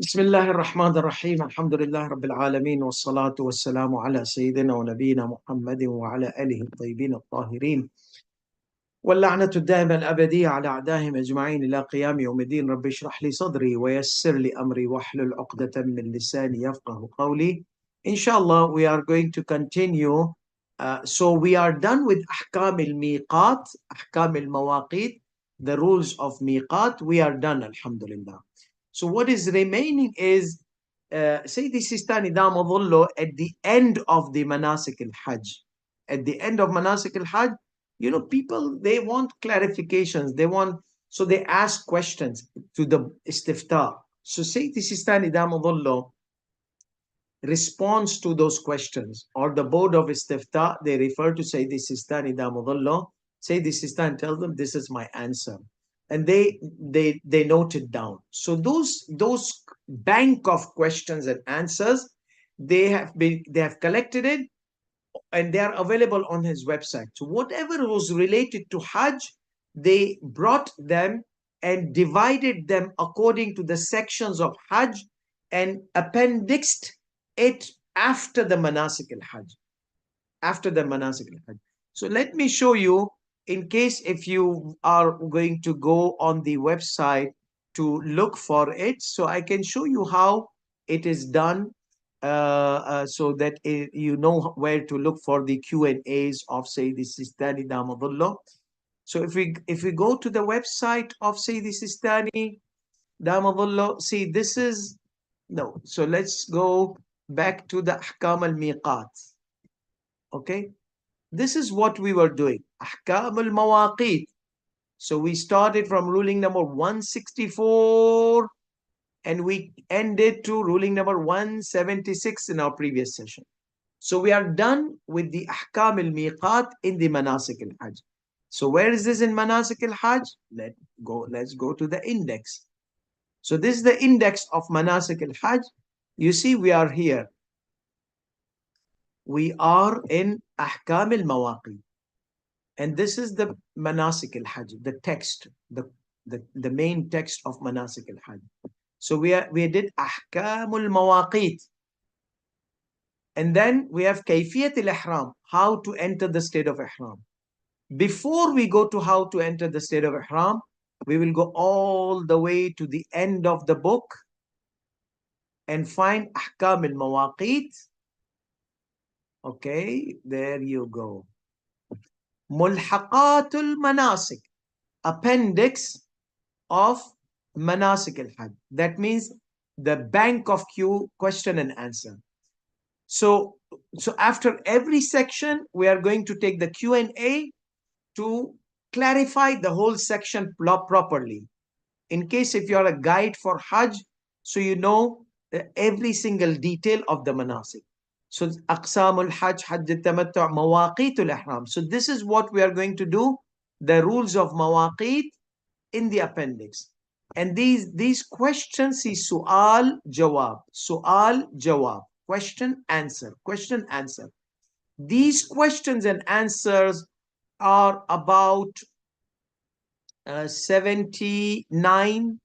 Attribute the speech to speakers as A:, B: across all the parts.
A: بسم الله الرحمن الرحيم الحمد لله رب العالمين والصلاة والسلام على سيدنا ونبينا محمد وعلى آله الطيبين الطاهرين واللعنة الدائمة الأبدية على أعدائهم أجمعين إلى قيام يوم الدين. رب اشرح لي صدري ويسر لي أمري واحلل عقدة من لساني يفقه قولي. Inshallah, we are going to continue. So we are done with أحكام الميقات, أحكام المواقيت, the rules of ميقات. We are done, alhamdulillah. So what is remaining is Sayyidi Sistani Damadullah at the end of the Manasik al-Hajj. At the end of Manasik al-Hajj, you know, people, they want clarifications. So they ask questions to the istifta. So Sayyidi Sistani Damadullah responds to those questions, or the board of istifta, they refer to Sayyidi Sistani Damadullah. Sayyidi Sistani tells them, this is my answer. And they note it down. So those bank of questions and answers, they have collected it, and they are available on his website. So whatever was related to Hajj, they brought them and divided them according to the sections of Hajj and appendixed it after the Manasik al-Hajj. After the Manasik al-Hajj. So let me show you, in case if you are going to go on the website to look for it, so I can show you how it is done, so that you know where to look for the Q&As of Sayyidi Sistani Damadullah. So if we go to the website of Sayyidi Sistani Damadullah, see, this is, no, so let's go back to the Ahkam al-Miqat. Okay, this is what we were doing, Ahkam al-Mawaqit. So we started from ruling number 164 and we ended to ruling number 176 in our previous session. So we are done with the Ahkam al-Miqat in the Manasik al-Hajj. So where is this in Manasik al-Hajj? Let's go to the index. So this is the index of Manasik al-Hajj. You see, we are here. We are in Ahkam al-Mawaqit. And this is the Manasik al-Hajj, the text, the main text of Manasik al-Hajj. So we did Ahkam al-Mawaqit. And then we have Kayfiyat al-Ihram, how to enter the state of Ihram. Before we go to how to enter the state of Ihram, we will go all the way to the end of the book and find Ahkam al-Mawaqit. Okay, there you go. Mulhaqat al-Manasik, appendix of Manasik al-Hajj. That means the bank of question and answer. So after every section, we are going to take the Q&A to clarify the whole section properly. In case if you are a guide for Hajj, so you know every single detail of the Manasik. So Aqsamul Hajj, Hajj al-Tamattu', Mawaqitul Ihram. So this is what we are going to do, the rules of Mawaqit in the appendix. And these questions is Su'al Jawab, Su'al Jawab, question answer, question answer. These questions and answers are about 79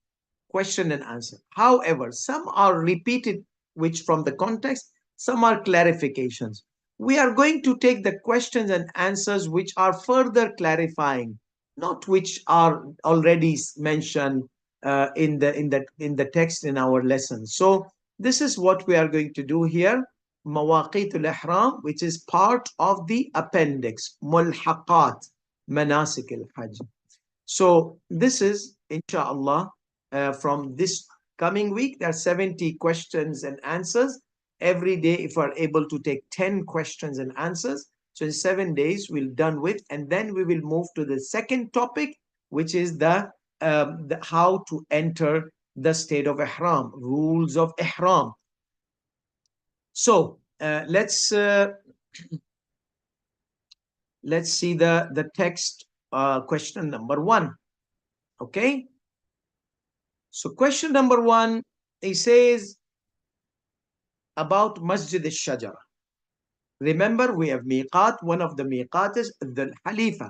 A: question and answer. However, some are repeated, which from the context, some are clarifications. We are going to take the questions and answers which are further clarifying, not which are already mentioned in the text in our lesson. So this is what we are going to do here. Mawaqitul Ihram, which is part of the appendix, Mulhaqat Manasik al-Hajj. So this is, inshallah, from this coming week, there are 70 questions and answers. Every day, if we're able to take 10 questions and answers, so in 7 days, we'll done with, and then we will move to the second topic, which is the how to enter the state of Ihram, rules of Ihram. So let's see the text, question number 1. Okay. So question number 1, he says about Masjid Shajarah. Remember, we have Miqat. One of the Miqat is the Halifa,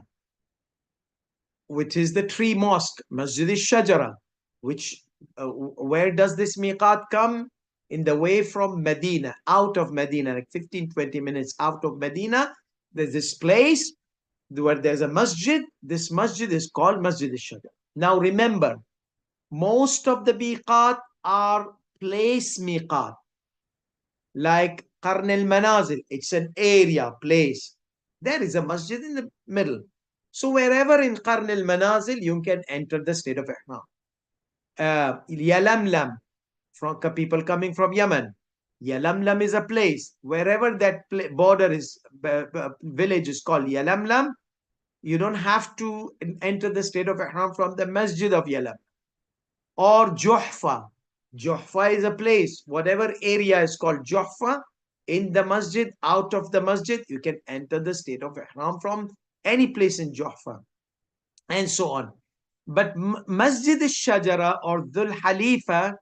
A: which is the tree mosque, Masjid Shajarah, which where does this miqat come? In the way from Medina, out of Medina, like 15-20 minutes out of Medina, there's this place where there's a masjid. This masjid is called Masjid Shajarah. Now remember, most of the miqat are place miqat, like Qarn al-Manazil. It's an area, place. There is a masjid in the middle. So wherever in Qarn al-Manazil, you can enter the state of Ihram. Yalamlam, from people coming from Yemen. Yalamlam is a place. Wherever that border is, village is called Yalamlam, you don't have to enter the state of Ihram from the masjid of Yalam. Or Juhfa. Juhfa is a place. Whatever area is called Juhfa, in the masjid, out of the masjid, you can enter the state of Ihram from any place in Juhfa, and so on. But Masjid al-Shajara or Dhul Halifa,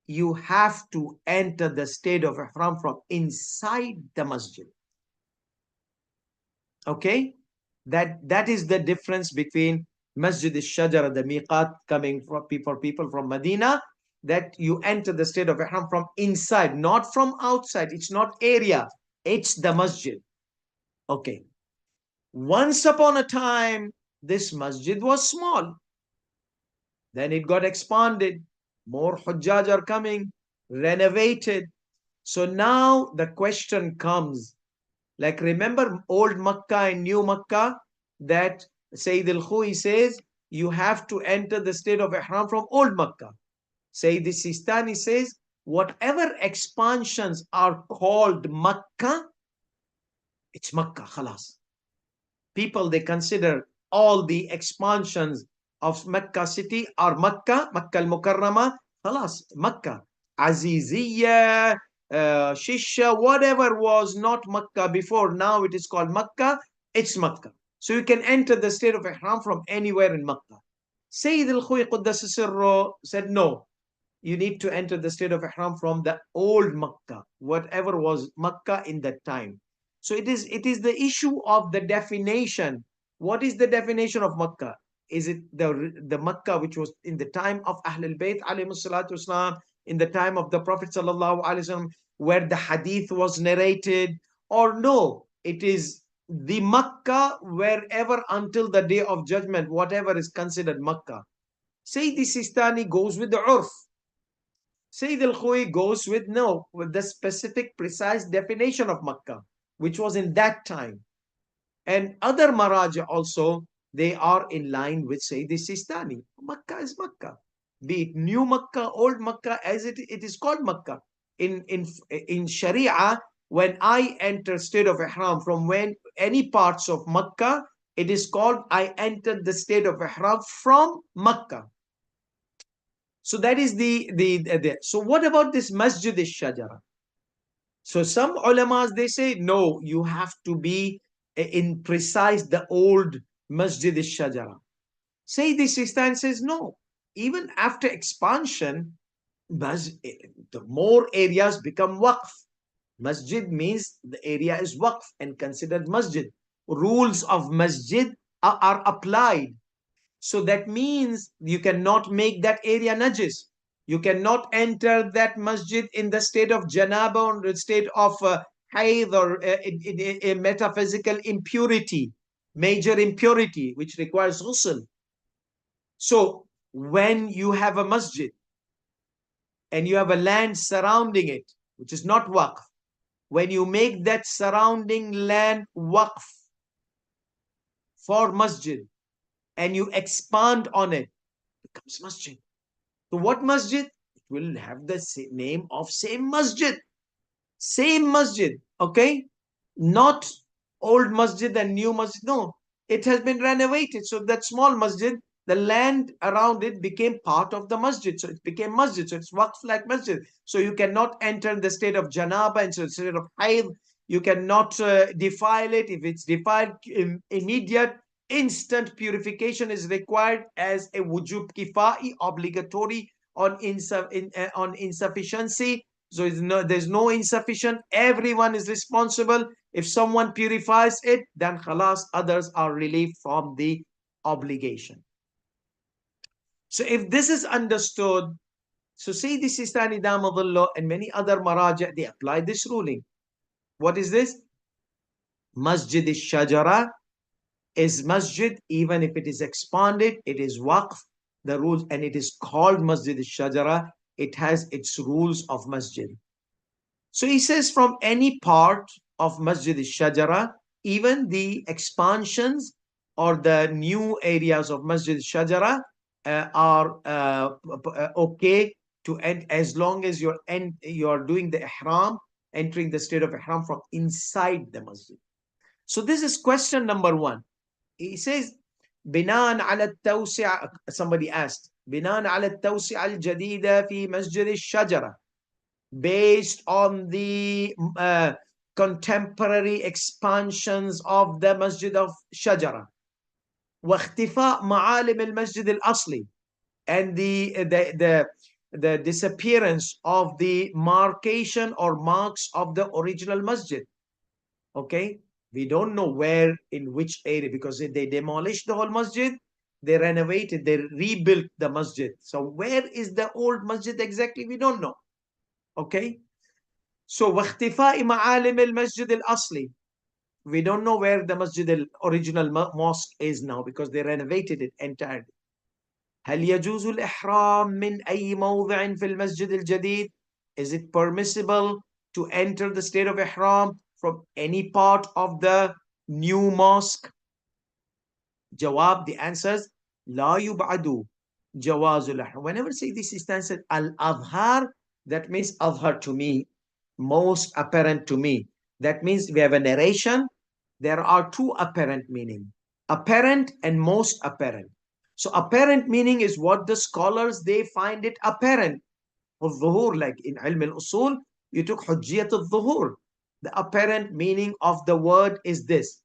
A: you have to enter the state of Ihram from inside the masjid. Okay? That is the difference between Masjid al-Shajara, the miqat coming for people from Medina, that you enter the state of Ihram from inside, not from outside. It's not area, it's the masjid. Okay. Once upon a time, this masjid was small. Then it got expanded. More Hujjaj are coming, renovated. So now the question comes, like remember old Makkah and new Makkah, that Sayyid al-Khu'i says, you have to enter the state of Ihram from old Makkah. Sayyid Sistani says, whatever expansions are called Makkah, it's Makkah, khalas. People, they consider all the expansions of Mecca city are Makkah, Makkah al-Mukarramah, khalas, Makkah. Aziziyya, Shisha, whatever was not Makkah before, now it is called Makkah, it's Makkah. So you can enter the state of Ihram from anywhere in Makkah. Sayyid al-Khu'i Quddas Sirro said, no, you need to enter the state of Ihram from the old Makkah, whatever was Makkah in that time. So it is the issue of the definition. What is the definition of Makkah? Is it the Makkah which was in the time of Ahlul Bayt alayhi salatu wasalam, in the time of the Prophet sallallahu alaihi wasallam, where the hadith was narrated, or no, it is the Makkah wherever until the day of judgment, whatever is considered Makkah. Sayyid Sistani goes with the urf. Sayyid al-Khu'i goes with the specific precise definition of Makkah, which was in that time. And other Maraja also, they are in line with Sayyid Sistani. Makkah is Makkah. Be it new Makkah, old Makkah, as it is called Makkah. In Sharia, when I enter state of Ihram from any parts of Makkah, it is called I entered the state of Ihram from Makkah. So that is so what about this Masjid al-Shajara? So some ulamas, they say, no, you have to be in precise the old Masjid al-Shajara. Sayyid Sistani says, no, even after expansion, the more areas become waqf. Masjid means the area is waqf and considered masjid. Rules of masjid are applied. So that means you cannot make that area najis. You cannot enter that masjid in the state of janaba or the state of haid or a metaphysical impurity, major impurity, which requires ghusl. So when you have a masjid and you have a land surrounding it, which is not waqf, when you make that surrounding land waqf for masjid, and you expand on it, it becomes masjid. So what masjid? It will have the name of same masjid. Same masjid, okay? Not old masjid and new masjid. No, it has been renovated. So that small masjid, the land around it became part of the masjid. So it became masjid. So it's waqf like masjid. So you cannot enter the state of janaba and so the state of haid. You cannot defile it. If it's defiled, immediate instant purification is required as a wujub kifai, obligatory on insufficiency. So there's no insufficient. Everyone is responsible. If someone purifies it, then khalas, others are relieved from the obligation. So if this is understood, so Sayyidi Sistani Damadullah and many other Maraja, they apply this ruling. What is this? Masjid Shajarah is masjid, even if it is expanded, it is waqf, the rules, and it is called Masjid Shajarah. It has its rules of masjid. So he says from any part of Masjid Shajarah, even the expansions or the new areas of Masjid Shajarah are okay to end as long as you're doing the ihram, entering the state of ihram from inside the masjid. So this is question number one. He says, بناء على التوسعة, somebody asked, بناء على التوسعة الجديدة في مسجد الشجرة, based on the contemporary expansions of the Masjid of Shajara, واختفاء معالم المسجد الأصلي, and the disappearance of the marcation or marks of the original masjid. Okay, we don't know where, in which area, because they demolished the whole masjid, they renovated, they rebuilt the masjid. So where is the old masjid exactly? We don't know. Okay, so واختفاء معالم المسجد الأصلي, we don't know where the masjid, the original mosque is now, because they renovated it entirely. هل يجوز الإحرام من أي موضع في المسجد الجديد? Is it permissible to enter the state of ihram from any part of the new mosque? Jawab, the answers, لا يبعد جواز الإحرام. Whenever Sayyidi Sistan said al-adhar, that means adhar to me, most apparent to me. That means we have a narration. There are two apparent meaning, apparent and most apparent. So apparent meaning is what the scholars, they find it apparent. الظهور, like in ilm al-usul, you took hujjiyat al-dhuhur. The apparent meaning of the word is this.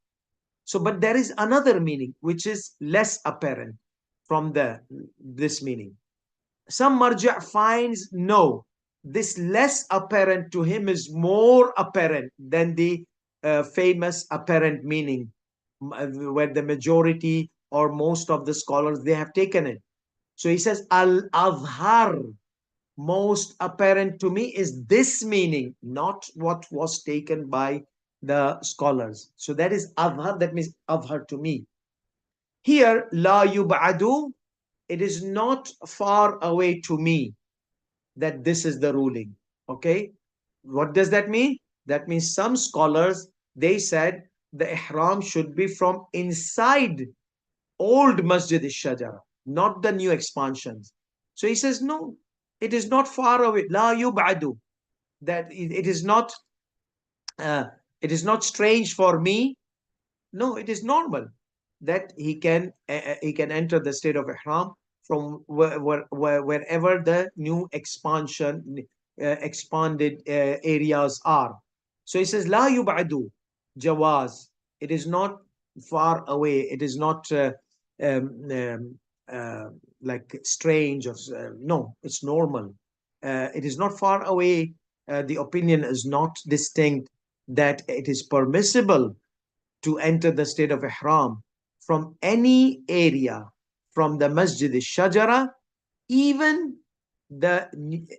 A: So, but there is another meaning which is less apparent from this meaning. Some marja' finds no, this less apparent to him is more apparent than the famous apparent meaning, where the majority or most of the scholars, they have taken it. So he says, al-azhar, most apparent to me is this meaning, not what was taken by the scholars. So that is azhar, that means azhar to me. Here, la yub'adu, it is not far away to me that this is the ruling. Okay, what does that mean? That means some scholars, they said the ihram should be from inside old Masjid al-Shajara, not the new expansions. So he says, no, it is not far away. La yub'adu, that uh, it is not strange for me. No, it is normal that he can enter the state of ihram from wherever the new expanded areas are. So he says, La yub'adu jawaz. It is not far away. It is not um, um, like strange or no, it's normal. It is not far away. The opinion is not distinct that it is permissible to enter the state of ihram from any area from the Masjid al-Shajara, even the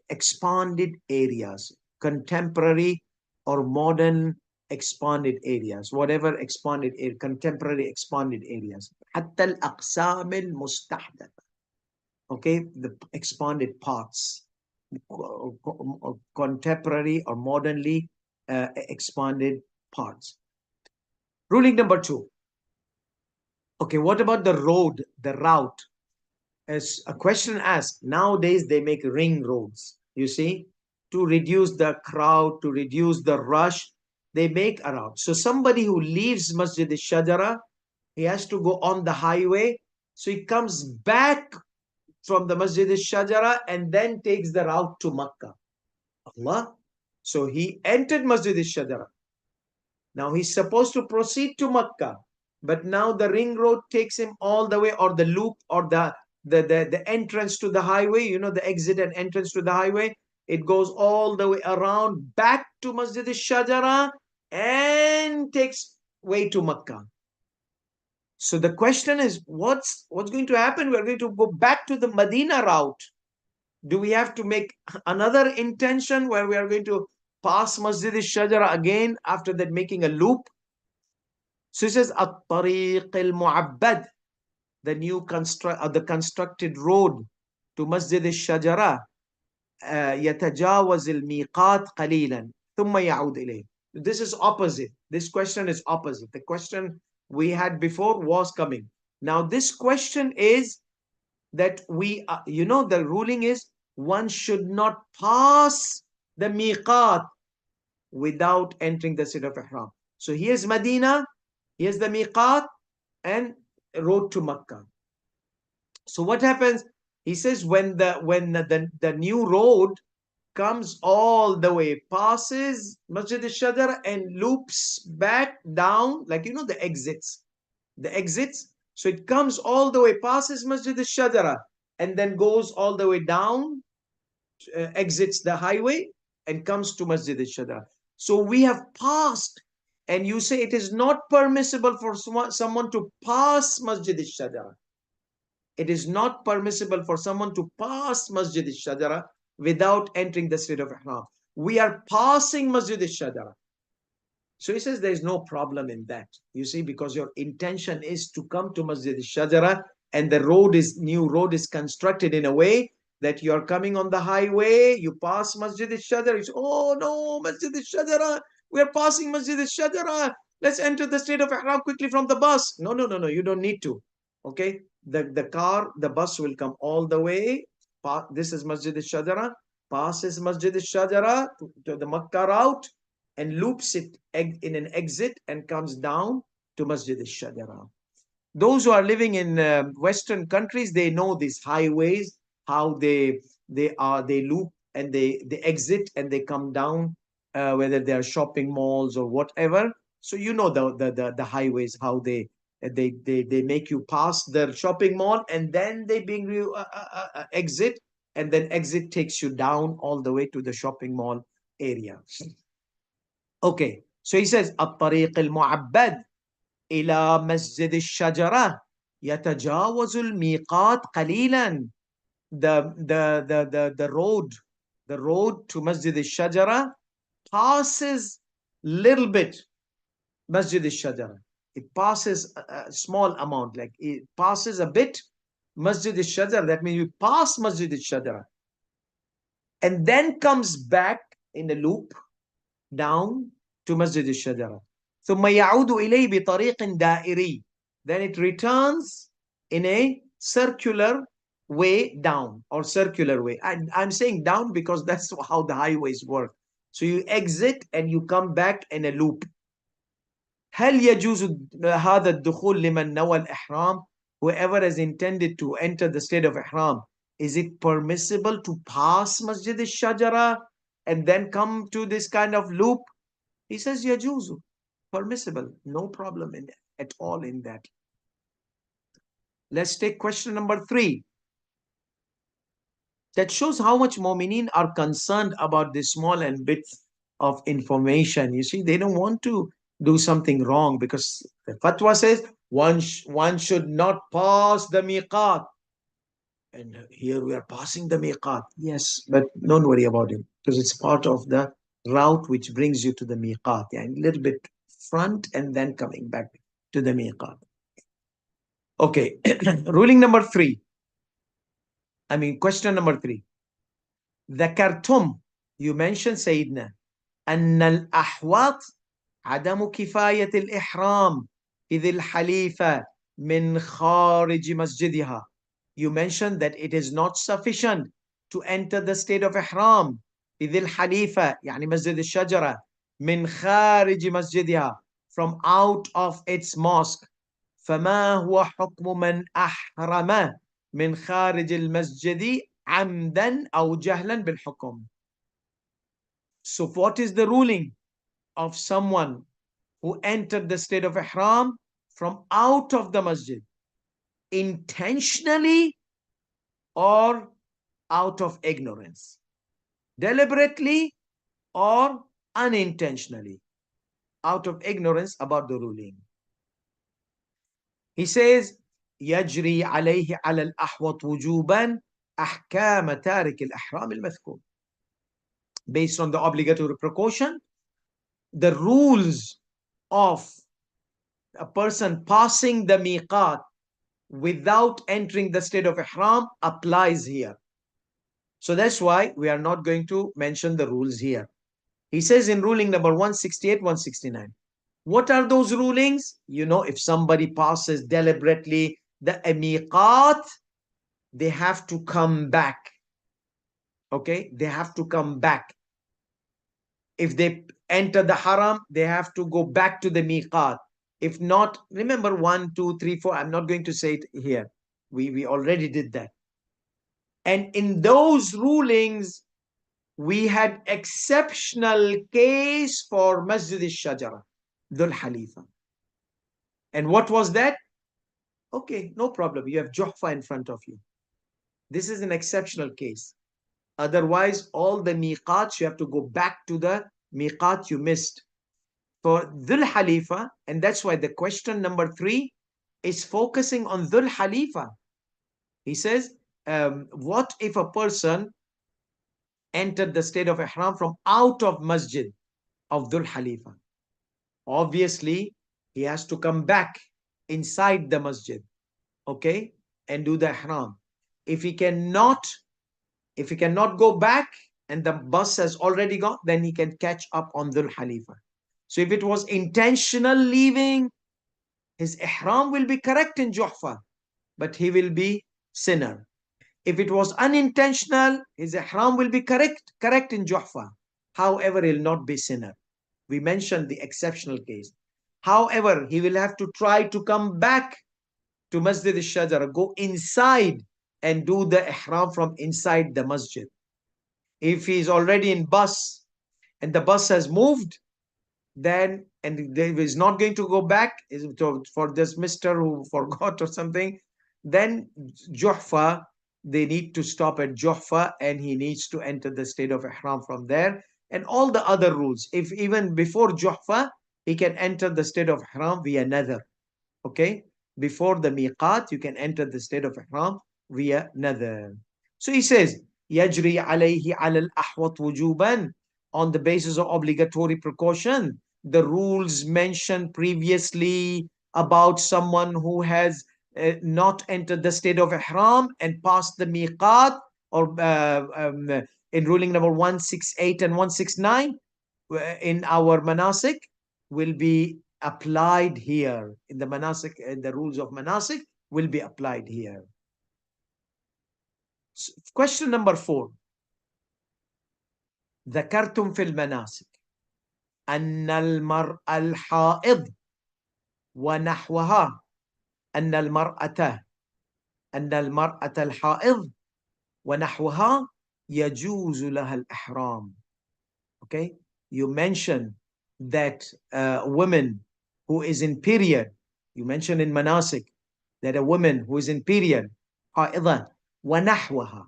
A: expanded areas, contemporary or modern expanded areas, whatever expanded contemporary expanded areas. حتى الأقسام المستحدثة. Okay, the expanded parts, contemporary or modernly expanded parts. Ruling number two. Okay, what about the road, the route? As a question asked, nowadays they make ring roads, you see, to reduce the crowd, to reduce the rush, they make a route. So somebody who leaves Masjid al-Shajara, he has to go on the highway. So he comes back from the Masjid al-Shajara and then takes the route to Makkah. Allah. So he entered Masjid al-Shajara. Now he's supposed to proceed to Makkah, but now the ring road takes him all the way, or the loop, or the entrance to the highway, you know, the exit and entrance to the highway. It goes all the way around back to Masjid al-Shajara and takes way to Makkah. So the question is, what's going to happen? We're going to go back to the Medina route. Do we have to make another intention where we are going to pass Masjid al-Shajara again after that, making a loop? So it says, At-Tariq al-Mu'abbad, the constructed road to Masjid al-Shajara, يتجاوز الميقات قليلا ثم يعود إليه. This is opposite. This question is opposite. The question we had before was coming. Now this question is that the ruling is one should not pass the miqat without entering the state of ihram. So here's Medina, here's the miqat, and road to Makkah. So what happens? He says when the new road comes all the way, passes Masjid al-Shadar and loops back down, like the exits. The exits. So it comes all the way, passes Masjid al-Shadara, and then goes all the way down, exits the highway, and comes to Masjid al-Shadara. So we have passed, and you say it is not permissible for someone to pass Masjid al-Shadara. It is not permissible for someone to pass Masjid al-Shajara without entering the state of ihram. We are passing Masjid al-Shajara. So he says there is no problem in that. You see, because your intention is to come to Masjid al-Shajara, and the new road is constructed in a way that you are coming on the highway, you pass Masjid al-Shajara, you say, oh no, Masjid al-Shajara, we are passing Masjid al-Shajara. Let's enter the state of ihram quickly from the bus. No, no, no, no, you don't need to. Okay, the bus will come all the way. This is Masjid al-Shajara, passes Masjid al-Shajara to the Makkah route, and loops it in an exit and comes down to Masjid al-Shajara. Those who are living in Western countries, they know these highways, how they loop and they exit and they come down, whether they are shopping malls or whatever. So the highways, how they make you pass the shopping mall, and then they bring you exit, and then exit takes you down all the way to the shopping mall area. Okay, so he says, الطريق المعبد إلى مسجد الشجرة يتجاوز الميقات قليلا. The road to Masjid al-Shajara passes little bit Masjid al-Shajara. It passes a small amount, like it passes a bit Masjid al-Shajara. That means you pass Masjid al-Shajara and then comes back in a loop down to Masjid al-Shajara. ثم يعود إليه بطريق دائري. Then it returns in a circular way down, or circular way. I'm saying down because that's how the highways work. So you exit and you come back in a loop. هل يجوز هذا الدخول لمن نوى الإحرام? Whoever has intended to enter the state of ihram, is it permissible to pass Masjid al-Shajara and then come to this kind of loop? He says يجوز, permissible, no problem at all in that. Let's take question number 3. That shows how much mu'mineen are concerned about this small and bits of information. You see, they don't want to do something wrong, because the fatwa says one should not pass the miqat. And here we are passing the miqat. Yes, but don't worry about it, because it's part of the route which brings you to the miqat. Yeah, a little bit front and then coming back to the miqat. Okay, ruling number 3. Question number 3. ذكرتم, you mentioned Sayyidina, أن الأحواط عدم كفاية الإحرام إذ الحليفة من خارج مسجدها. You mentioned that it is not sufficient to enter the state of ihram إذ الحليفة يعني مسجد الشجرة من خارج مسجدها, from out of its mosque. فما هو حكم من أحرم من خارج المسجد عمدا أو جهلا بالحكم? So what is the ruling of someone who entered the state of ihram from out of the masjid, intentionally or out of ignorance, deliberately or unintentionally, out of ignorance about the ruling? He says, يجري عليه على الأحوط وجوبا أحكام تارك الإحرام المذكور. Based on the obligatory precaution, the rules of a person passing the miqat without entering the state of ihram applies here. So that's why we are not going to mention the rules here. He says in ruling number 168, 169. What are those rulings? You know, if somebody passes deliberately the miqat, they have to come back. Okay, they have to come back. If they enter the haram, they have to go back to the miqat. If not, remember 1, 2, 3, 4. I'm not going to say it here. We already did that. And in those rulings, we had exceptional case for Masjid Shajarah, Dhul Halifa. And what was that? Okay, no problem. You have Juhfa in front of you. This is an exceptional case. Otherwise, all the miqats, you have to go back to the miqat you missed. For Dhul Halifa, and that's why the question number 3 is focusing on Dhul Halifa. He says, what if a person entered the state of ihram from out of masjid of Dhul Halifa? Obviously, he has to come back inside the masjid, okay, and do the ihram. If he cannot go back and the bus has already gone, then he can catch up on Dhul Halifa. So if it was intentional leaving, his ihram will be correct in Juhfa, but he will be sinner. If it was unintentional, his ihram will be correct in Juhfa. However, he will not be sinner. We mentioned the exceptional case. However, he will have to try to come back to Masjid al-Shajarah, go inside and do the ihram from inside the masjid. If he is already in bus and the bus has moved, then, and he is not going to go back for this Mr. who forgot or something, then Juhfa, they need to stop at Juhfa and he needs to enter the state of ihram from there. And all the other rules, if even before Juhfa, he can enter the state of ihram via nadhar. Okay, before the miqat, you can enter the state of ihram via nadhar. So he says, يجري عليه على الأحوط وجوبا, on the basis of obligatory precaution, the rules mentioned previously about someone who has not entered the state of ihram and passed the miqat, or in ruling number 168 and 169 in our manasik, will be applied here. In the manasik, the rules of manasik will be applied here. Question number 4. ذكرتم في المناسك أن المرأة الحائض ونحوها أن المرأة الحائض ونحوها يجوز لها الإحرام. Okay, you mentioned that a woman who is in period, you mentioned in manasik that a woman who is in period, حائضة ونحوها,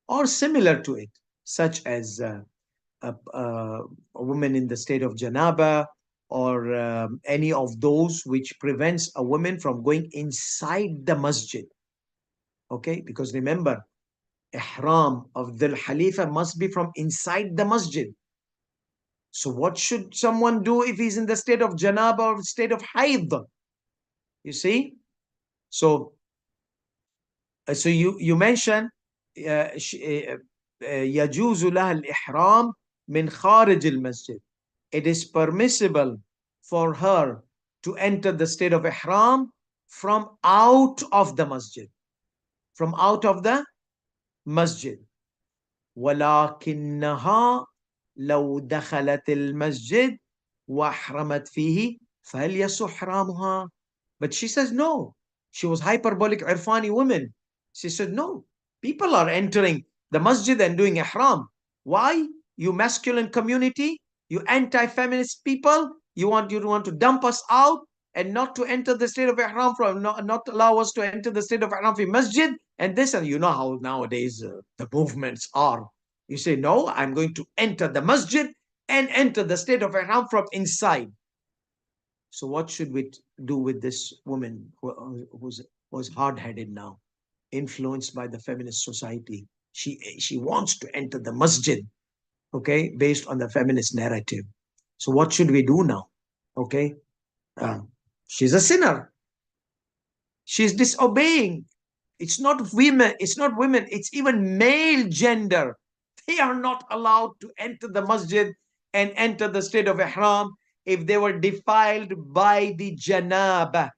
A: or similar to it, such as a woman in the state of janaba, or any of those which prevents a woman from going inside the masjid. Okay, because remember, ihram of Dhul Halifa must be from inside the masjid. So what should someone do if he's in the state of janaba or state of haid? You see? So you mentioned يجوز لها الإحرام من خارج المسجد. It is permissible for her to enter the state of ihram from out of the masjid. From out of the masjid. ولكنها لو دخلت المسجد وأحرمت فيه فهل يصح إحرامها? But she says no. She was hyperbolic Irfani woman. She said no. People are entering the masjid and doing ihram. Why? You masculine community, you anti-feminist people, you want to dump us out and not to enter the state of ihram from, not allow us to enter the state of ihram from masjid, and this, and you know how nowadays the movements are. You say, no, I'm going to enter the masjid and enter the state of ihram from inside. So what should we do with this woman was hard-headed now, influenced by the feminist society? She wants to enter the masjid, okay, based on the feminist narrative. So what should we do now? Okay, uh, she's a sinner. She's disobeying. It's not women, it's even male gender. They are not allowed to enter the masjid and enter the state of ihram if they were defiled by the janaba,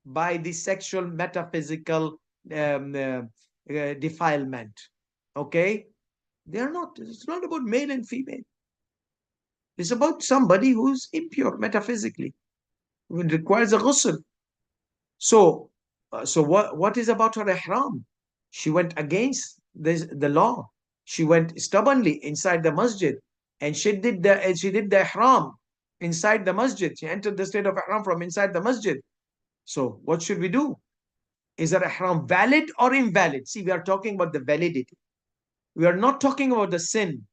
A: by the sexual metaphysical defilement. Okay, they are not. It's not about male and female. It's about somebody who's impure metaphysically, who requires a ghusl. So, what is about her ihram? She went against the law. She went stubbornly inside the masjid, and she did the ihram inside the masjid. She entered the state of ihram from inside the masjid. So, what should we do? Is her ihram valid or invalid? See, we are talking about the validity. We are not talking about the sin.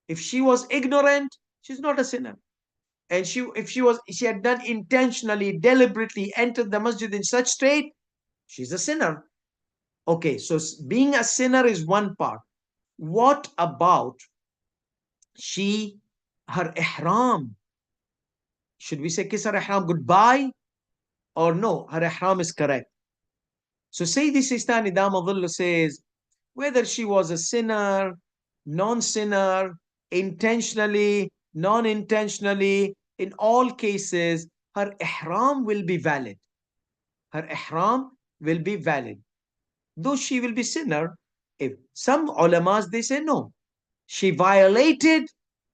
A: If she was ignorant, she's not a sinner. And if she had done intentionally, deliberately entered the masjid in such state, she's a sinner. Okay, so being a sinner is one part. What about she, her ihram? Should we say kiss her ihram goodbye? Or no, her ihram is correct. So Sayyidi Sistani Damadullah says, whether she was a sinner, non-sinner, intentionally, non-intentionally, in all cases, her ihram will be valid. Her ihram will be valid. Though she will be sinner, if some ulamas, they say no. She violated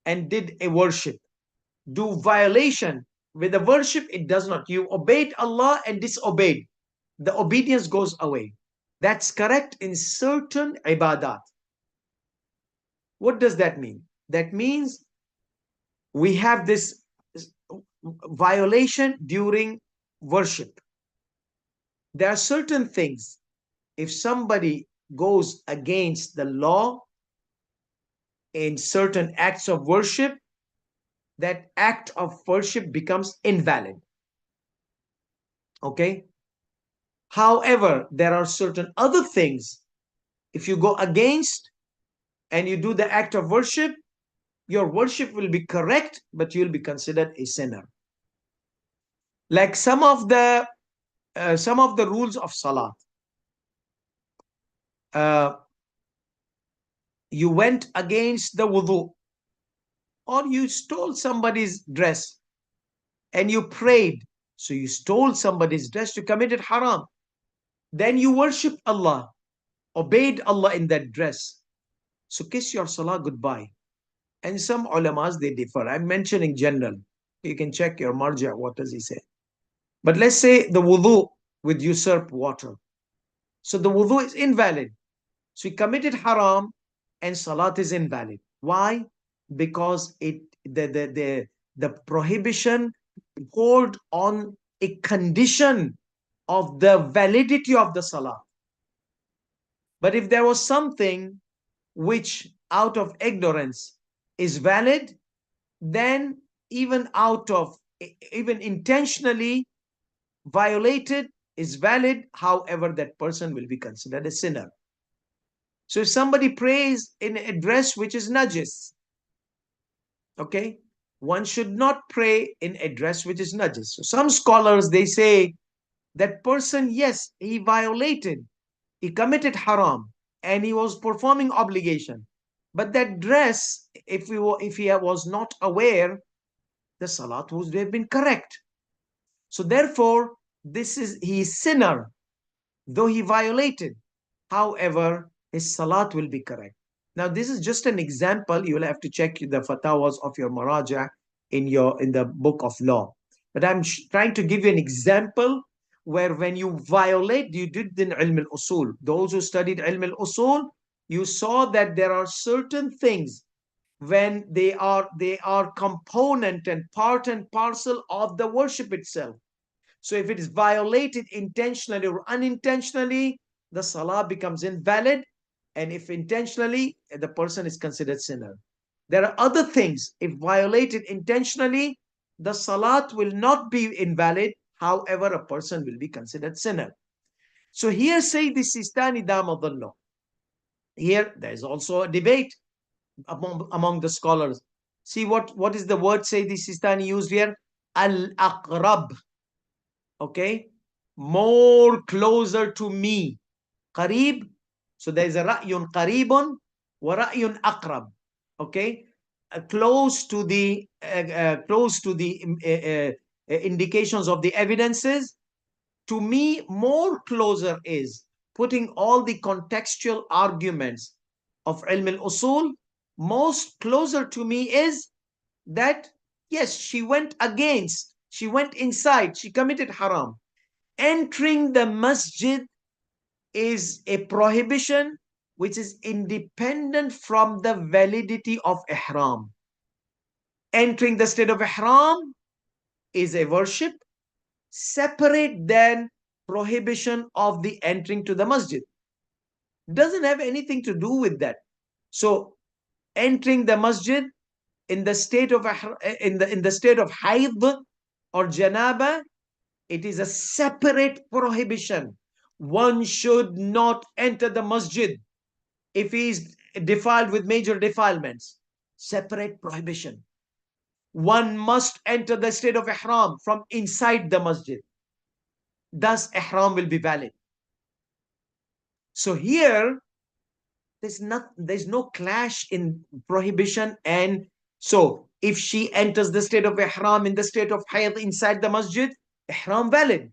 A: and did a worship. Do violation with a worship, it does not. You obeyed Allah and disobeyed. The obedience goes away. That's correct in certain ibadat. What does that mean? That means we have this violation during worship. There are certain things, if somebody goes against the law in certain acts of worship, that act of worship becomes invalid. Okay? However, there are certain other things, if you go against and you do the act of worship, your worship will be correct, but you'll be considered a sinner. Like some of the rules of salat. You went against the wudu, or you stole somebody's dress and you prayed. So you stole somebody's dress, you committed haram. Then you worship Allah, obeyed Allah in that dress. So kiss your salah goodbye. And some ulamas, they differ. I'm mentioning general. You can check your marja, what does he say? But let's say the wudu with usurped water. So the wudu is invalid. So he committed haram and salat is invalid. Why? Because the prohibition hold on a condition of the validity of the salah. But if there was something which out of ignorance is valid, then even intentionally violated is valid. However, that person will be considered a sinner. So if somebody prays in a dress which is najis, okay, one should not pray in a dress which is najis. So some scholars, they say that person, yes, he violated, he committed haram, and he was performing obligation. But that dress, if he was not aware, the salat would have been correct. So therefore, he is sinner, though he violated. However, his salat will be correct. Now, this is just an example. You will have to check the fatawas of your maraja in the book of law. But I'm trying to give you an example where when you violate, you did in ilm al-usul. Those who studied ilm al-usul, you saw that there are certain things when they are component and part and parcel of the worship itself. So if it is violated intentionally or unintentionally, the salah becomes invalid. And if intentionally, the person is considered sinner. There are other things, if violated intentionally, the salat will not be invalid. However, a person will be considered sinner. So here Sayyid Sistani Damadullah. Here there is also a debate among the scholars. See what is the word Sayyid Sistani used here? Al-aqrab. Okay, more closer to me. Qarib. So there is a ra'yun qaribun wa ra'yun aqrab. Okay, close to the indications of the evidences. To me, more closer is putting all the contextual arguments of ilm al-usul. Most closer to me is that yes, she went inside, she committed haram. Entering the masjid is a prohibition which is independent from the validity of ihram. Entering the state of ihram is a worship separate than prohibition of the entering to the masjid. Doesn't have anything to do with that. So entering the masjid in the state of haid or janaba, it is a separate prohibition. One should not enter the masjid if he is defiled with major defilements. Separate prohibition. One must enter the state of ihram from inside the masjid. Thus, ihram will be valid. So here, there's no clash in prohibition. And so if she enters the state of ihram in the state of hayd inside the masjid, ihram valid.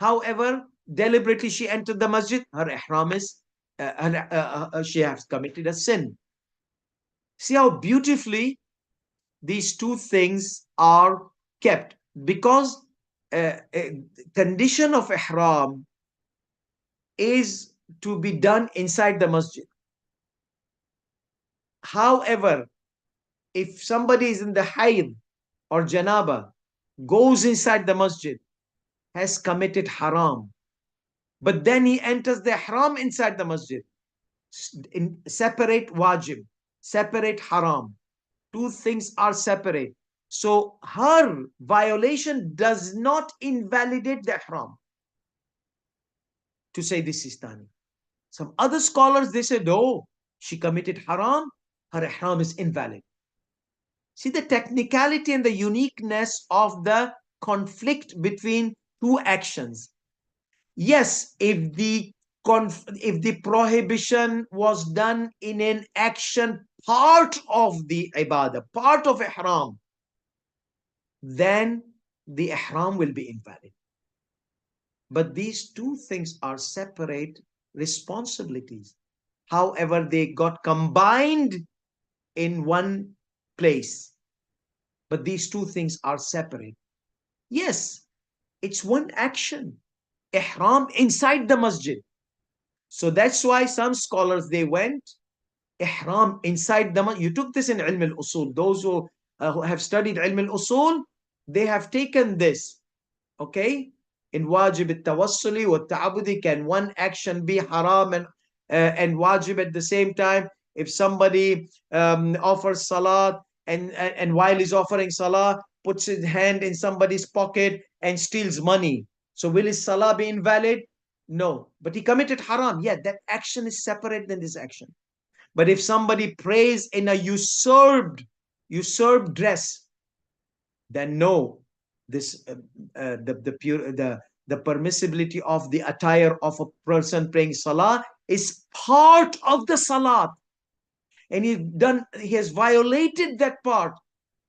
A: However, deliberately she entered the masjid, her ihram is she has committed a sin. See how beautifully these two things are kept, because condition of ihram is to be done inside the masjid. However, if somebody is in the hayd or janaba, goes inside the masjid, has committed haram, but then he enters the ihram inside the masjid, in separate wajib, separate haram. Two things are separate. So her violation does not invalidate the ihram. To say this Sistani. Some other scholars, they said, oh, she committed haram, her ihram is invalid. See the technicality and the uniqueness of the conflict between two actions. Yes, if the prohibition was done in an action part of the ibadah, part of ihram, then the ihram will be invalid. But these two things are separate responsibilities. However, they got combined in one place. But these two things are separate. Yes, it's one action. Ihram inside the masjid. So that's why some scholars, they went ihram inside the masjid. You took this in ilm al-usul. Those who have studied ilm al-usul, they have taken this. Okay? In wajib al-tawassuli wa ta'abudi, can one action be haram and wajib at the same time? If somebody offers salat and while he's offering salah, puts his hand in somebody's pocket and steals money, so will his salah be invalid? No. But he committed haram. Yeah, that action is separate than this action. But if somebody prays in a usurped dress, then no, this the permissibility of the attire of a person praying salah is part of the salat, and he has violated that part,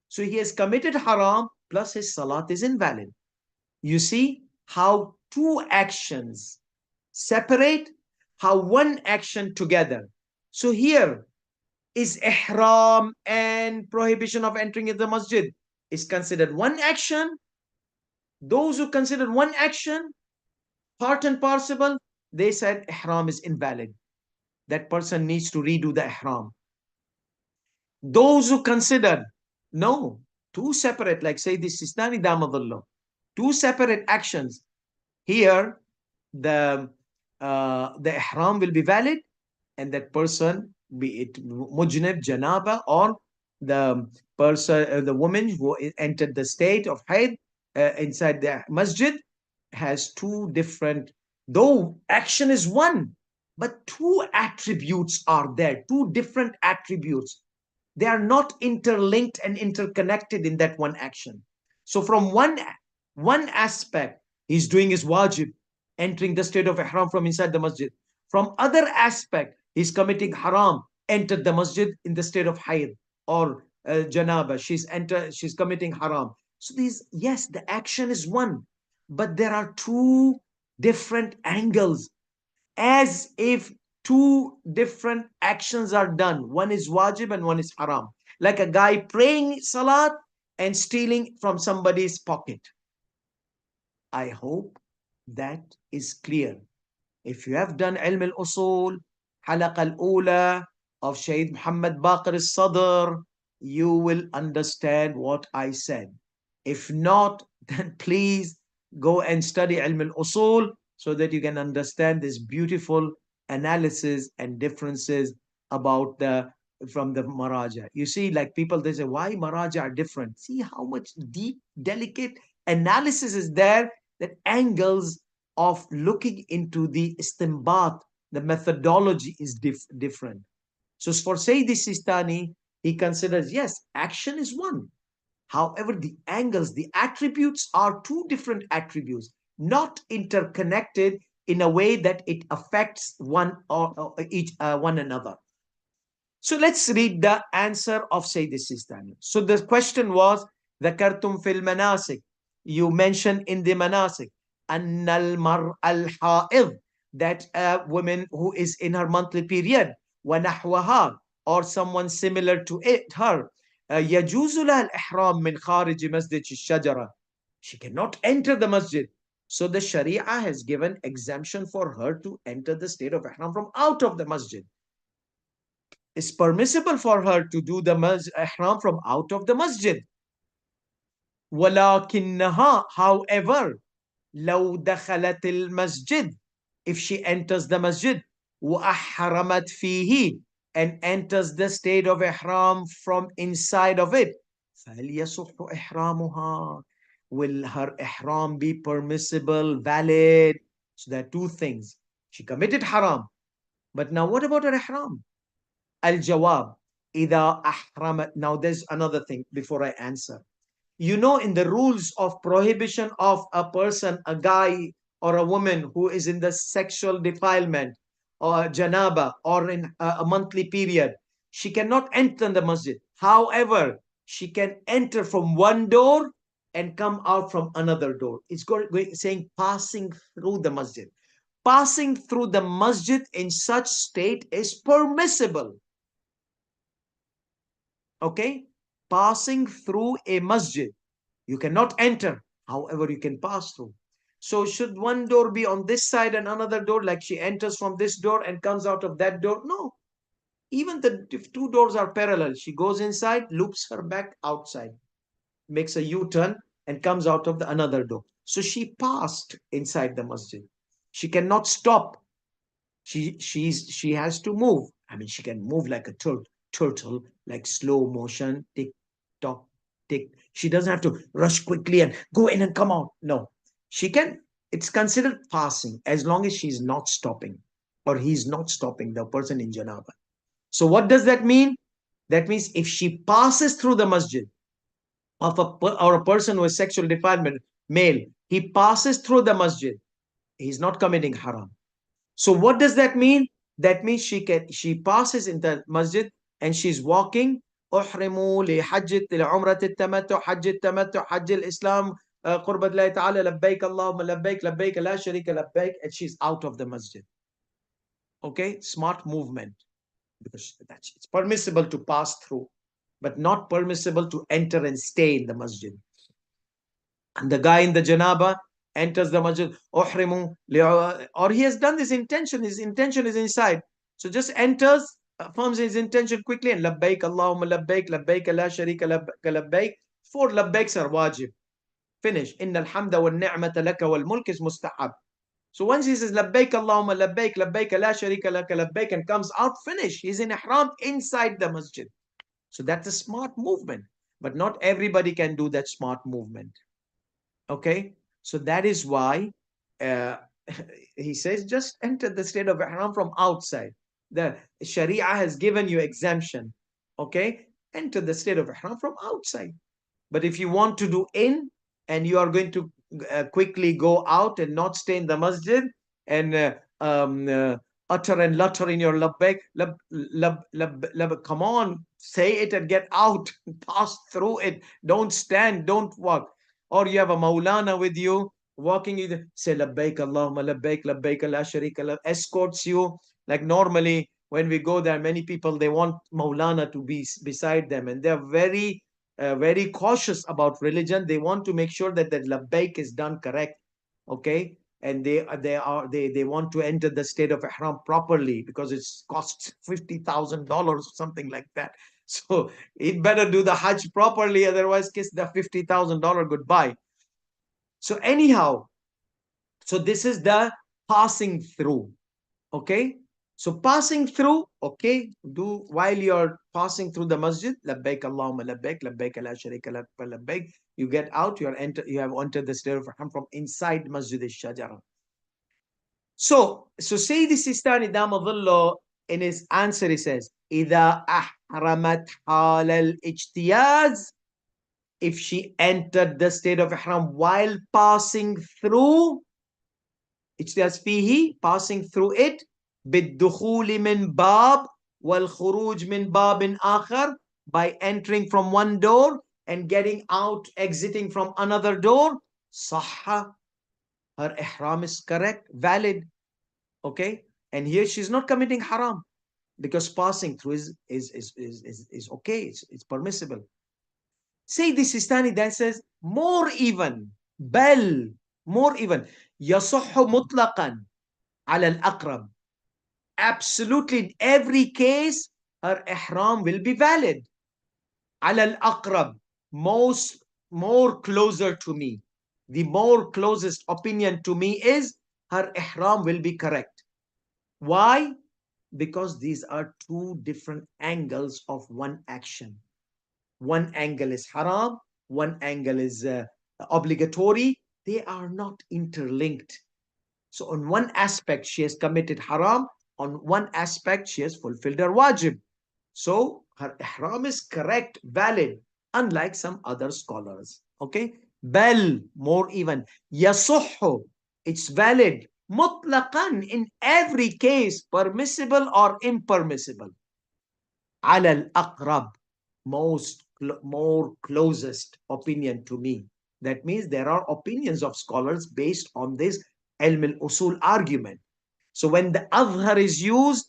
A: so he has committed haram, plus his salat is invalid. You see how two actions separate, how one action together. So here is ihram and prohibition of entering in the masjid is considered one action. Those who considered one action, part and parcel, they said ihram is invalid. That person needs to redo the ihram. Those who considered, no, two separate, like say this Sistani Damadullah, two separate actions. Here, the ihram will be valid, and that person, be it mujnib, janaba, or the person, the woman who entered the state of haid inside the masjid has two different, though action is one, but two attributes are there, two different attributes. They are not interlinked and interconnected in that one action. So from one aspect, he's doing his wajib, entering the state of ihram from inside the masjid. From other aspect, he's committing haram, entered the masjid in the state of hayd or janaba. She's committing haram. So these, yes, the action is one, but there are two different angles, as if two different actions are done. One is wajib and one is haram. Like a guy praying salat and stealing from somebody's pocket. I hope that is clear. If you have done ilm al-usul, halaq al-ula of Shaykh Muhammad Baqir al-Sadr, you will understand what I said. If not, then please go and study ilm al-usul so that you can understand this beautiful analysis and differences about the from the maraja. You see, like people, they say, why maraja are different? See how much deep, delicate analysis is there, that angles of looking into the istinbat, the methodology is different. So for Sayyid Sistani, he considers, yes, action is one. However, the angles, the attributes are two different attributes, not interconnected in a way that it affects or each one another. So let's read the answer of Sayyid Sistani. So the question was, ذكرتم في المناسك. You mentioned in the manasik, أن المرأة الحائض, that a woman who is in her monthly period, ونحوها, or someone similar to her, يجوز لها الإحرام من خارج مسجد الشجرة. She cannot enter the masjid. So the Sharia has given exemption for her to enter the state of ihram from out of the masjid. It's permissible for her to do the ihram from out of the masjid. ولكنها, however, لو دخلت المسجد, if she enters the masjid, وأحرمت فيه, and enters the state of ihram from inside of it, فليصح إحرامها, will her ihram be permissible, valid? So there are two things. She committed haram, but now what about her ihram? Al-jawab, إذا أحرمت. Now there's another thing before I answer. You know, in the rules of prohibition of a person, a guy or a woman who is in the sexual defilement or janaba or in a monthly period, she cannot enter the masjid. However, she can enter from one door and come out from another door. It's saying passing through the masjid. Passing through the masjid in such state is permissible. Okay? Passing through a masjid. You cannot enter. However, you can pass through. So should one door be on this side and another door, like she enters from this door and comes out of that door? No. Even if two doors are parallel, she goes inside, loops her back outside, makes a U-turn and comes out of the another door. So she passed inside the masjid. She cannot stop. She has to move. I mean, she can move like a turtle, like slow motion, tick tock, tick. She doesn't have to rush quickly and go in and come out. No, she can. It's considered passing as long as she's not stopping, or he's not stopping, the person in janaba. So what does that mean? That means if she passes through the masjid of a person with sexual defilement, male, he passes through the masjid, he's not committing haram. So what does that mean? That means she passes in the masjid and she's walking. أحرموا لحجة لعمرة التمتع حج التمتع حج الإسلام قربة الله تعالى لبيك اللهم لبيك لبيك لا شريك لبيك, and she's out of the masjid. Okay, smart movement, because it's permissible to pass through, but not permissible to enter and stay in the masjid. And the guy in the janaba enters the masjid, uhrimu, or he has done this intention, his intention is inside. So just enters, affirms his intention quickly, and labbaik Allahumma labbaik, labbaik la sharika labbaik, labbaik. Four labbaiks are wajib. Finish. Inna alhamda wal ni'mata laka wal mulk is mustahab. So once he says labbaik Allahumma labbaik, labbaik la sharika laka labbaik, and comes out, finish. He's in ihram inside the masjid. So that's a smart movement. But not everybody can do that smart movement. Okay? So that is why uh, he says just enter the state of ihram from outside. The Sharia has given you exemption. Okay? Enter the state of ihram from outside. But if you want to do in and you are going to quickly go out and not stay in the masjid and utter and lutter in your labbaik, come on, say it and get out, pass through it. Don't stand, don't walk. Or you have a Maulana with you, walking, you say labbaik Allahumma labbaik, labbaik la sharika la, escorts you. Like normally, when we go there, many people they want Maulana to be beside them, and they're very cautious about religion. They want to make sure that the labbaik is done correct, okay? And they want to enter the state of ihram properly because it costs $50,000, something like that. So it better do the Hajj properly, otherwise kiss the $50,000 goodbye. So anyhow, so this is the passing through. Okay. So passing through, okay, do while you're passing through the masjid, labbaik Allahumma labbaik, labbaik la sharika lak labbaik. You get out, you have entered the state of ihram from inside Masjid Shajarah. So Sayyid Sistani Damadullah in his answer he says, إذا أحرمت حال الاجتياز, if she entered the state of ihram while passing through, اجتياز فيه, passing through it, بالدخول من باب والخروج من باب آخر, by entering from one door and getting out, exiting from another door, صح, her ihram is correct, valid. Okay, and here she's not committing haram because passing through is okay, it's permissible. Say this Sistani that says more even, bel, more even, يصح مطلقا على الأقرب, absolutely in every case her ihram will be valid. على الأقرب, more closer to me, the more closest opinion to me is her ihram will be correct. Why? Because these are two different angles of one action. One angle is haram, one angle is obligatory. They are not interlinked. So on one aspect, she has committed haram. On one aspect, she has fulfilled her wajib. So her ihram is correct, valid, unlike some other scholars. Okay? Bel, more even. Yasuhu, it's valid. Mutlaqan, in every case, permissible or impermissible. Ala al-aqrab, more closest opinion to me. That means there are opinions of scholars based on this ilm al-usul argument. So when the azhar is used,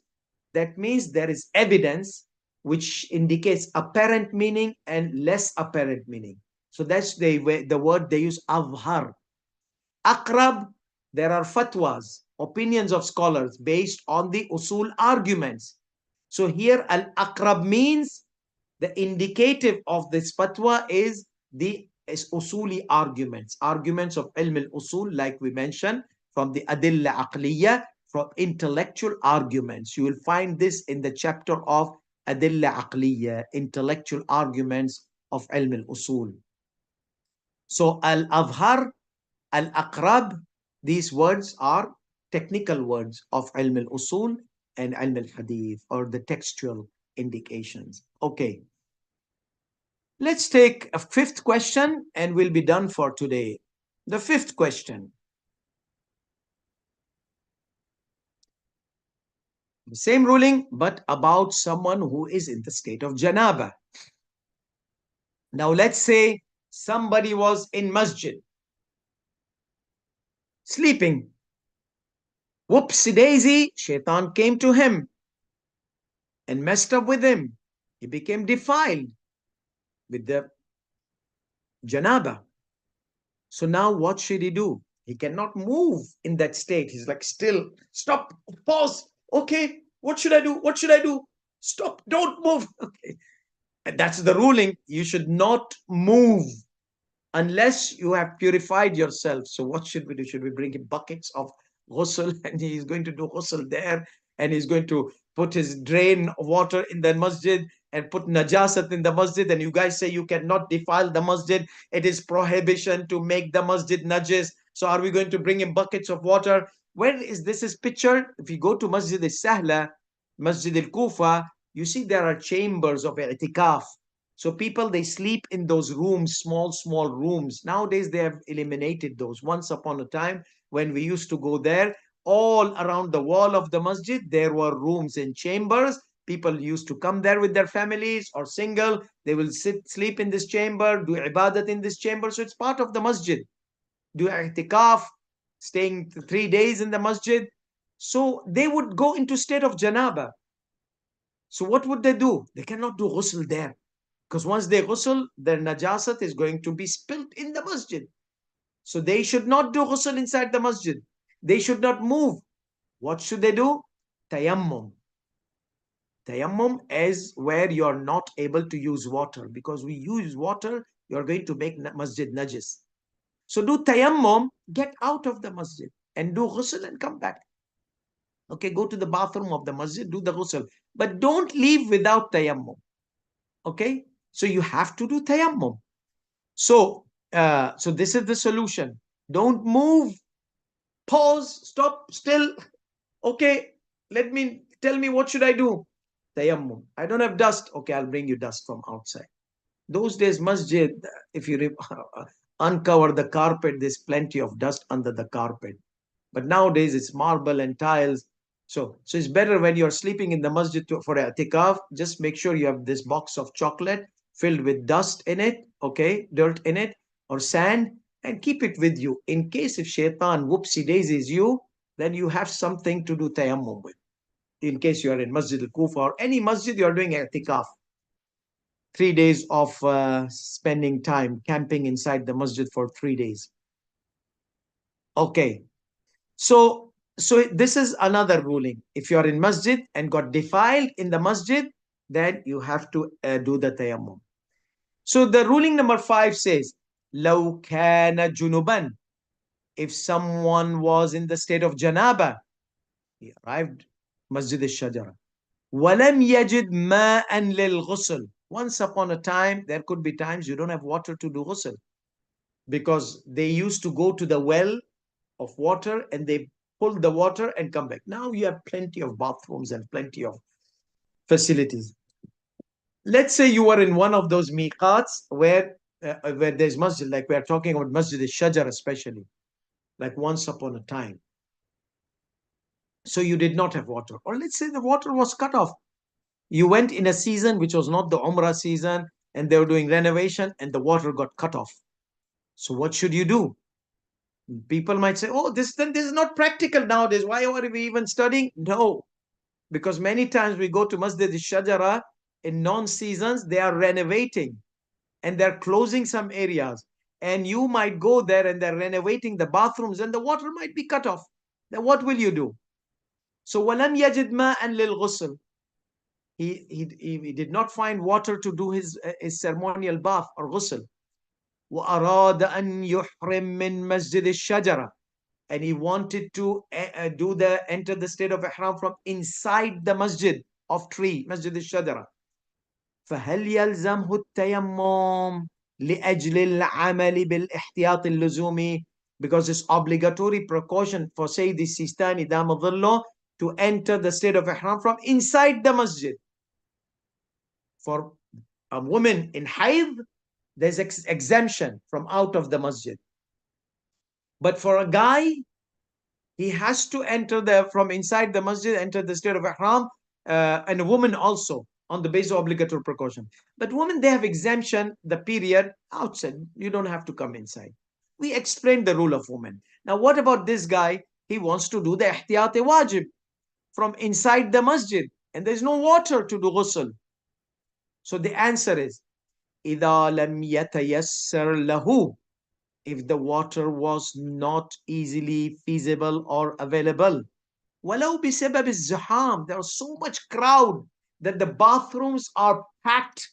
A: that means there is evidence which indicates apparent meaning and less apparent meaning. So that's the word they use, azhar. Aqrab, there are fatwas, opinions of scholars based on the usul arguments. So here al-aqrab means the indicative of this fatwa is the usuli arguments, arguments of ilm al-usul, like we mentioned, from the adilla aqliya, from intellectual arguments. You will find this in the chapter of adilla aqliya, intellectual arguments of ilm al-usul. So al-azhar, al-aqrab, these words are technical words of ilm al-usul and ilm al-hadith, or the textual indications. Okay. Let's take a fifth question and we'll be done for today. The fifth question. The same ruling, but about someone who is in the state of janaba. Now let's say somebody was in masjid, sleeping. Whoopsie daisy, shaitan came to him and messed up with him. He became defiled with the janaba. So now what should he do? He cannot move in that state. He's like, still, stop, pause. Okay, what should I do? What should I do? Stop, don't move. Okay. And that's the ruling. You should not move unless you have purified yourself. So what should we do? Should we bring him buckets of ghusl and he's going to do ghusl there and he's going to put his drain water in the masjid and put najasat in the masjid, and you guys say you cannot defile the masjid. It is prohibition to make the masjid najis. So are we going to bring in buckets of water? Where is this is pictured? If you go to Masjid al-Sahla, Masjid al-Kufa, you see there are chambers of i'tikaf. So people, they sleep in those rooms, small rooms. Nowadays they have eliminated those. Once upon a time, when we used to go there, all around the wall of the masjid, there were rooms and chambers. People used to come there with their families or single. They will sleep in this chamber, do ibadat in this chamber. So it's part of the masjid. Do i'tikaf, staying 3 days in the masjid. So they would go into state of janaba. So what would they do? They cannot do ghusl there. Because once they ghusl, their najasat is going to be spilt in the masjid. So they should not do ghusl inside the masjid. They should not move. What should they do? Tayammum. Tayammum is where you're not able to use water. Because we use water, you're going to make masjid najis. So do tayammum, get out of the masjid and do ghusl and come back. Okay, go to the bathroom of the masjid, do the ghusl. But don't leave without tayammum. Okay, so you have to do tayammum. So, so this is the solution. Don't move, pause, stop, still. Okay, tell me what should I do? Tayammum. I don't have dust. Okay, I'll bring you dust from outside. Those days, masjid, if you uncover the carpet, there's plenty of dust under the carpet. But nowadays, it's marble and tiles. So it's better when you're sleeping in the masjid for i'tikaf, just make sure you have this box of chocolate filled with dust in it, okay, dirt in it, or sand, and keep it with you. In case if shaitan whoopsie daisies you, then you have something to do tayammum with. In case you are in Masjid al-Kufa or any masjid, you are doing i'tikaf. 3 days of spending time camping inside the masjid for 3 days. Okay, so this is another ruling. If you are in masjid and got defiled in the masjid, then you have to do the tayammum. So the ruling number 5 says, لو كان جنبا, if someone was in the state of janaba, he arrived Masjid Shajarah. ولم يجد ماء للغسل. Once upon a time, there could be times you don't have water to do ghusl, because they used to go to the well of water and they pull the water and come back. Now you have plenty of bathrooms and plenty of facilities. Let's say you are in one of those miqats where there's masjid, like we are talking about Masjid Shajarah especially, like once upon a time. So you did not have water. Or let's say the water was cut off. You went in a season which was not the Umrah season, and they were doing renovation and the water got cut off. So what should you do? People might say, oh, this is not practical nowadays. Why are we even studying? No, because many times we go to Masjid Shajarah in non-seasons, they are renovating and they're closing some areas. And you might go there and they're renovating the bathrooms and the water might be cut off. Then what will you do? So وَلَمْ يَجِدْ مَاءً لِلْغُسْلِ. He did not find water to do his ceremonial bath or ghusl. وَأَرَادَ أَنْ يُحْرِمْ مِنْ مَسْجِدِ الشَّجَرَةِ, and he wanted to enter the state of ihram from inside the masjid of tree, Masjid al-Shajarah. فَهَلْ يَلْزَمْهُ التَّيَمُّمْ لِأَجْلِ الْعَمَلِ بِالْإِحْتِيَاطِ اللُّزُومِ, because it's obligatory precaution for Sayyid Sistani Damadullah to enter the state of ihram from inside the masjid. For a woman in hayd, there's exemption from out of the masjid. But for a guy, he has to enter from inside the masjid, enter the state of ihram, and a woman also, on the basis of obligatory precaution. But women, they have exemption the period outside. You don't have to come inside. We explained the rule of women. Now, what about this guy? He wants to do the ihtiyat wajib from inside the masjid, and there's no water to do ghusl. So the answer is, إِذَا لَمْ يَتَيَسَّرْ لَهُ, if the water was not easily feasible or available. وَلَوْ بِسَبَبِ الزُّحَامِ, there was so much crowd that the bathrooms are packed.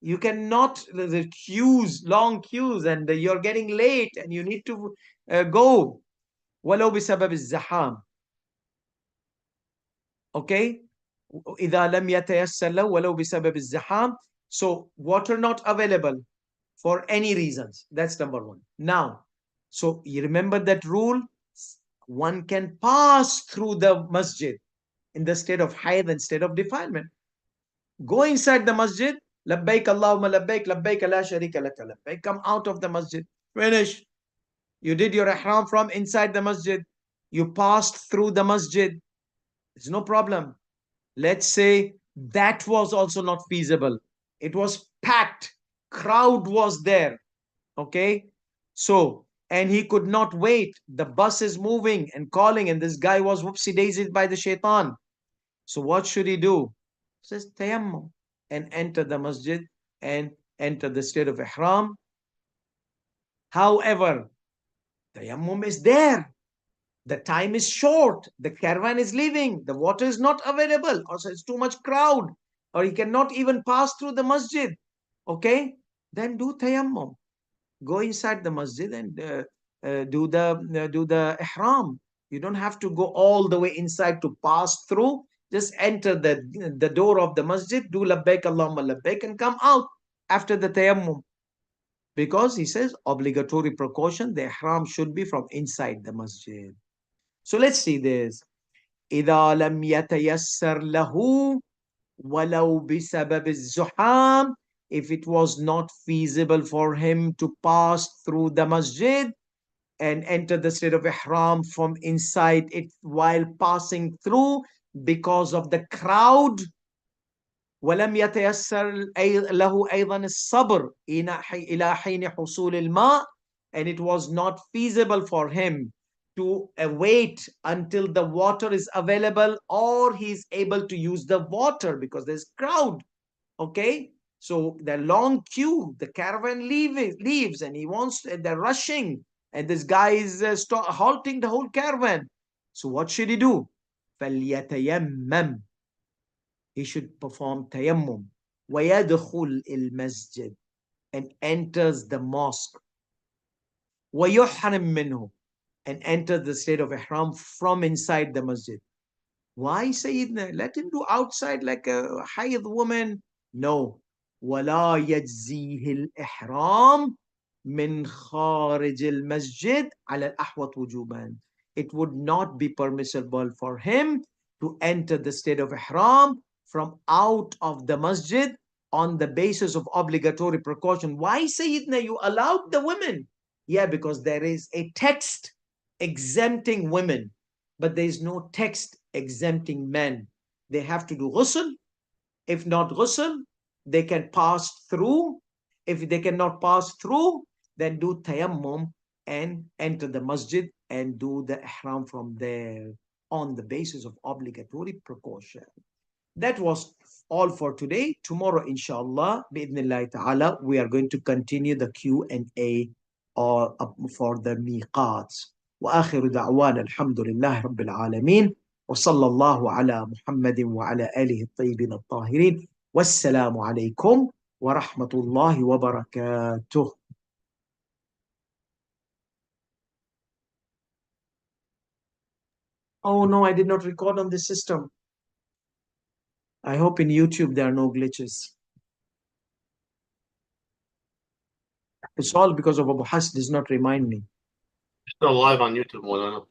A: You cannot, the queues, long queues, and you're getting late and you need to go. وَلَوْ بِسَبَبِ الزُّحَامِ. Okay? إذا لم يتيسر له ولو بسبب الزحام. So water not available for any reasons. That's number one. Now, so you remember that rule? One can pass through the masjid in the state of hayd and state of defilement. Go inside the masjid. Labbaik Allahumma labbaik, labbaik la sharika laka labbaik. Come out of the masjid. Finish. You did your ihram from inside the masjid. You passed through the masjid. It's no problem. Let's say that was also not feasible. It was packed. Crowd was there. Okay. So, and he could not wait. The bus is moving and calling, and this guy was whoopsie daisied by the shaitan. So what should he do? He says tayammum and enter the masjid and enter the state of ihram. However, tayammum is there. The time is short. The caravan is leaving. The water is not available. Also, it's too much crowd. Or he cannot even pass through the masjid. Okay? Then do tayammum. Go inside the masjid and do the ihram. You don't have to go all the way inside to pass through. Just enter the door of the masjid, do labbaik Allahumma labbaik, and come out after the tayammum. Because he says obligatory precaution, the ihram should be from inside the masjid. So let's see this. إذا لم يتيسر له ولو بسبب الزحام, if it was not feasible for him to pass through the masjid and enter the state of ihram from inside it while passing through because of the crowd. ولم يتيسر له أيضا الصبر إلى حين حصول الماء, and it was not feasible for him to wait until the water is available or he's able to use the water because there's crowd. Okay, so the long queue, the caravan leaves and he wants, they're rushing, and this guy is halting the whole caravan. So what should he do? فَلْيَتَيَمَّمْ, he should perform tayammum. وَيَدْخُلْ الْمَسْجِدِ, and enters the mosque. وَيُحْرِمْ مِنْهُ, and enter the state of ihram from inside the masjid. Why Sayyidina? Let him do outside like a hayd woman. No. وَلَا يَجْزِيهِ الْإِحْرَامِ مِنْ خَارِجِ الْمَسْجِدِ عَلَى الْأَحْوَطِ وُجُوبًا. It would not be permissible for him to enter the state of ihram from out of the masjid on the basis of obligatory precaution. Why Sayyidina? You allowed the women. Yeah, because there is a text exempting women, but there is no text exempting men. They have to do ghusl. If not ghusl, they can pass through. If they cannot pass through, then do tayammum and enter the masjid and do the ihram from there on the basis of obligatory precaution. That was all for today. Tomorrow, inshallah, bi'idhnillahi ta'ala, we are going to continue the Q&A for the miqats. وآخر دعوانا الحمد لله رب العالمين وصلى الله على محمد وعلى آله الطيبين الطاهرين والسلام عليكم ورحمة الله وبركاته. Oh no, I did not record on this system. I hope in YouTube there are no glitches. It's all because of Abu Has does not remind me.
B: Still live on YouTube, Molana.